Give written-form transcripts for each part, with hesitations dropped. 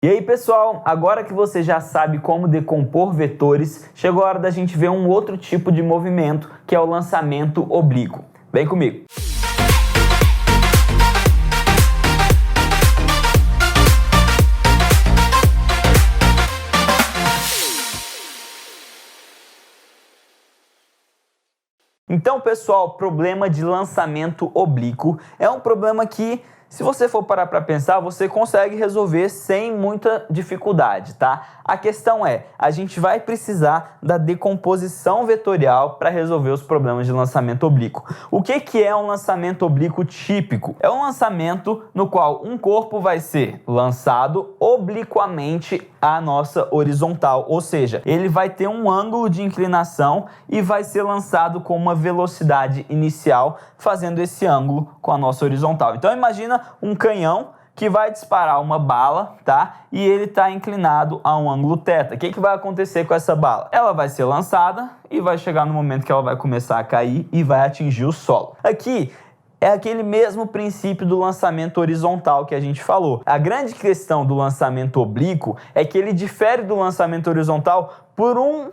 E aí, pessoal, agora que você já sabe como decompor vetores, chegou a hora da gente ver um outro tipo de movimento, que é o lançamento oblíquo. Vem comigo! Então, pessoal, problema de lançamento oblíquo é um problema que, se você for parar para pensar, você consegue resolver sem muita dificuldade, tá? A questão é, a gente vai precisar da decomposição vetorial para resolver os problemas de lançamento oblíquo. O que é um lançamento oblíquo típico? É um lançamento no qual um corpo vai ser lançado obliquamente à nossa horizontal, ou seja, ele vai ter um ângulo de inclinação e vai ser lançado com uma velocidade inicial, fazendo esse ângulo com a nossa horizontal. Então imagina um canhão que vai disparar uma bala, tá? E ele está inclinado a um ângulo θ. O que vai acontecer com essa bala? Ela vai ser lançada e vai chegar no momento que ela vai começar a cair e vai atingir o solo. Aqui é aquele mesmo princípio do lançamento horizontal que a gente falou. A grande questão do lançamento oblíquo é que ele difere do lançamento horizontal por um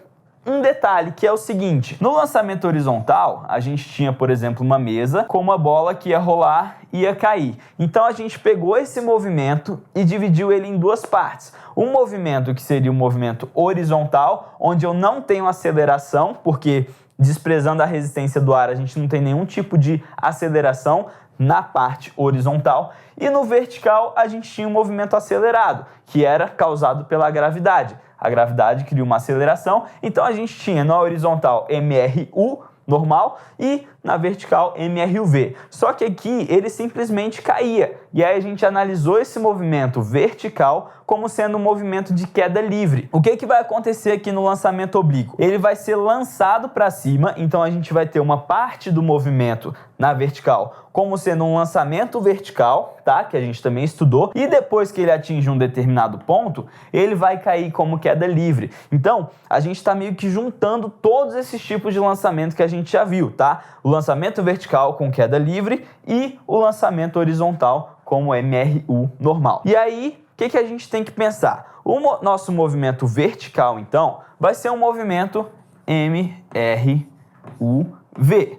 detalhe, que é o seguinte: no lançamento horizontal, a gente tinha, por exemplo, uma mesa com uma bola que ia rolar e ia cair. Então a gente pegou esse movimento e dividiu ele em duas partes. Um movimento que seria um movimento horizontal, onde eu não tenho aceleração, porque desprezando a resistência do ar, a gente não tem nenhum tipo de aceleração na parte horizontal. E no vertical, a gente tinha um movimento acelerado, que era causado pela gravidade. A gravidade cria uma aceleração, então a gente tinha na horizontal MRU normal e na vertical MRUV. Só que aqui ele simplesmente caía. E aí a gente analisou esse movimento vertical como sendo um movimento de queda livre. O que vai acontecer aqui no lançamento oblíquo? Ele vai ser lançado para cima, então a gente vai ter uma parte do movimento na vertical como sendo um lançamento vertical, tá? Que a gente também estudou. E depois que ele atinge um determinado ponto, ele vai cair como queda livre. Então, a gente está meio que juntando todos esses tipos de lançamento que a gente já viu, tá? O lançamento vertical com queda livre e o lançamento horizontal como MRU normal. E aí, o que a gente tem que pensar? O nosso movimento vertical, então, vai ser um movimento MRUV.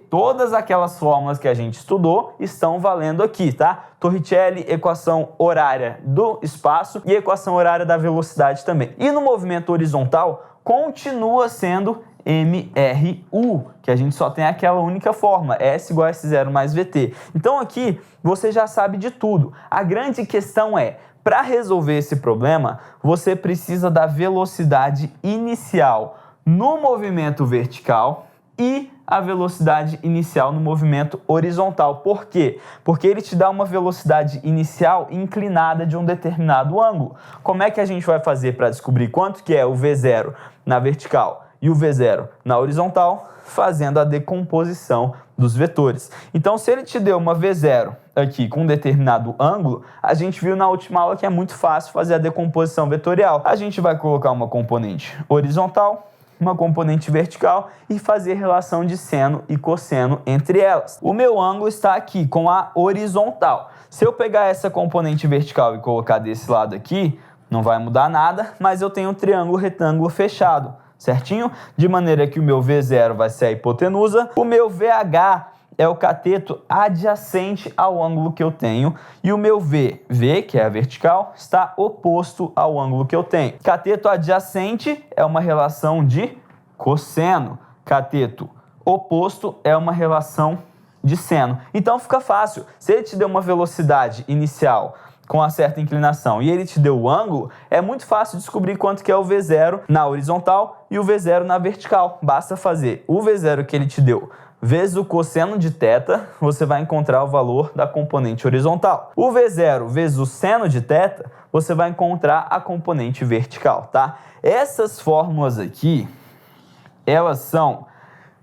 Todas aquelas fórmulas que a gente estudou estão valendo aqui, tá? Torricelli, equação horária do espaço e equação horária da velocidade também. E no movimento horizontal, continua sendo MRU, que a gente só tem aquela única forma, S igual a S0 mais VT. Então aqui você já sabe de tudo. A grande questão é, para resolver esse problema, você precisa da velocidade inicial no movimento vertical e a velocidade inicial no movimento horizontal. Por quê? Porque ele te dá uma velocidade inicial inclinada de um determinado ângulo. Como é que a gente vai fazer para descobrir quanto que é o V0 na vertical e o V0 na horizontal? Fazendo a decomposição dos vetores. Então, se ele te deu uma V0 aqui com um determinado ângulo, a gente viu na última aula que é muito fácil fazer a decomposição vetorial. A gente vai colocar uma componente horizontal, uma componente vertical e fazer relação de seno e cosseno entre elas. O meu ângulo está aqui com a horizontal. Se eu pegar essa componente vertical e colocar desse lado aqui, não vai mudar nada, mas eu tenho um triângulo retângulo fechado, certinho? De maneira que o meu V0 vai ser a hipotenusa, o meu VH é o cateto adjacente ao ângulo que eu tenho e o meu V, que é a vertical, está oposto ao ângulo que eu tenho. Cateto adjacente é uma relação de cosseno, cateto oposto é uma relação de seno. Então fica fácil, se ele te deu uma velocidade inicial com uma certa inclinação e ele te deu o ângulo, é muito fácil descobrir quanto que é o V0 na horizontal e o V0 na vertical. Basta fazer o V0 que ele te deu vezes o cosseno de θ, você vai encontrar o valor da componente horizontal. O V0 vezes o seno de θ, você vai encontrar a componente vertical, tá? Essas fórmulas aqui, elas são,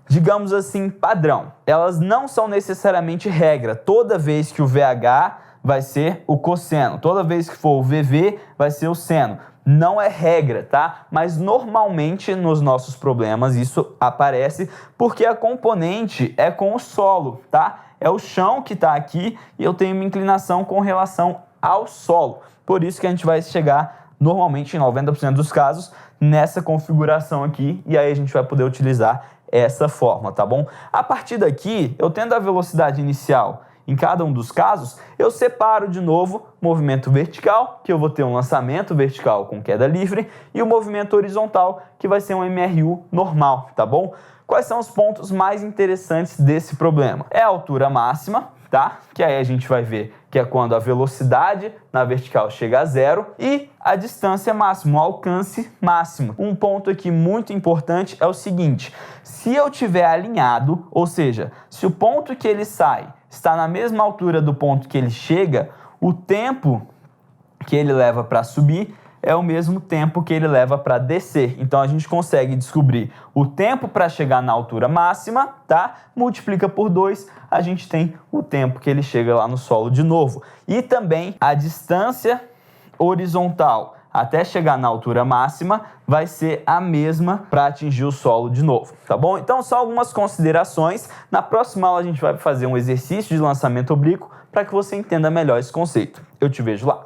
digamos assim, padrão. Elas não são necessariamente regra. Toda vez que o VH vai ser o cosseno, toda vez que for o VV vai ser o seno. Não é regra, tá? Mas normalmente nos nossos problemas isso aparece porque a componente é com o solo, tá? É o chão que está aqui e eu tenho uma inclinação com relação ao solo. Por isso que a gente vai chegar normalmente em 90% dos casos, nessa configuração aqui, e aí a gente vai poder utilizar essa forma, tá bom? A partir daqui, eu tendo a velocidade inicial em cada um dos casos, eu separo de novo movimento vertical, que eu vou ter um lançamento vertical com queda livre, e o movimento horizontal, que vai ser um MRU normal, tá bom? Quais são os pontos mais interessantes desse problema? É a altura máxima, tá? Que aí a gente vai ver que é quando a velocidade na vertical chega a zero, e a distância máxima, o alcance máximo. Um ponto aqui muito importante é o seguinte: se eu tiver alinhado, ou seja, se o ponto que ele sai está na mesma altura do ponto que ele chega, o tempo que ele leva para subir é o mesmo tempo que ele leva para descer. Então a gente consegue descobrir o tempo para chegar na altura máxima, tá? Multiplica por 2, a gente tem o tempo que ele chega lá no solo de novo. E também a distância horizontal até chegar na altura máxima vai ser a mesma para atingir o solo de novo, tá bom? Então só algumas considerações. Na próxima aula a gente vai fazer um exercício de lançamento oblíquo para que você entenda melhor esse conceito. Eu te vejo lá.